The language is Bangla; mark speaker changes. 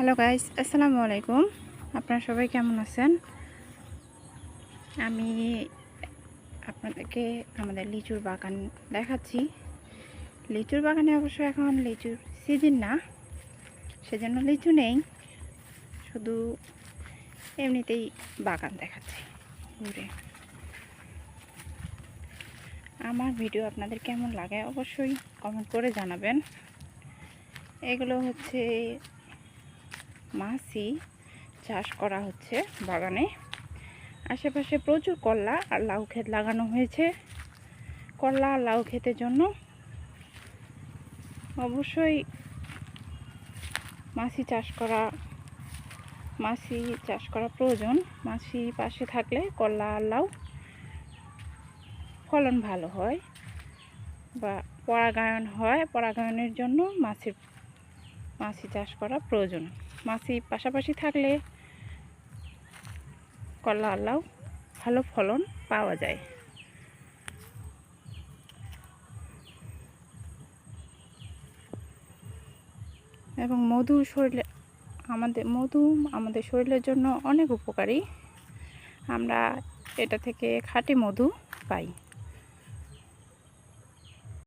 Speaker 1: হ্যালো গাইস, আসসালামু আলাইকুম। আপনারা সবাই কেমন আছেন? আমি আপনাদেরকে আমাদের লিচুর বাগান দেখাচ্ছি। লিচুর বাগানে অবশ্য এখন লিচুর সিজন না, সেজন্য লিচু নেই, শুধু এমনিতেই বাগান দেখাচ্ছি ঘুরে। আমার ভিডিও আপনাদের কেমন লাগে অবশ্যই কমেন্ট করে জানাবেন। এগুলো হচ্ছে মাছি চাষ করা হচ্ছে বাগানে। আশেপাশে প্রচুর করলা আর লাউ ক্ষেত লাগানো হয়েছে। করলা আর লাউ ক্ষেতের জন্য অবশ্যই মাছি চাষ করা প্রয়োজন। মাছি পাশে থাকলে করলা আর লাউ ফলন ভালো হয় বা পরাগায়ন হয়। পরাগায়নের জন্য মাছি চাষ করা প্রয়োজন। মাছি পাশাপাশি থাকলে করলা আর লাউ ভালো ফলন পাওয়া যায়। এবং মধু আমাদের শরীরের জন্য অনেক উপকারী। আমরা এটা থেকে খাঁটি মধু পাই।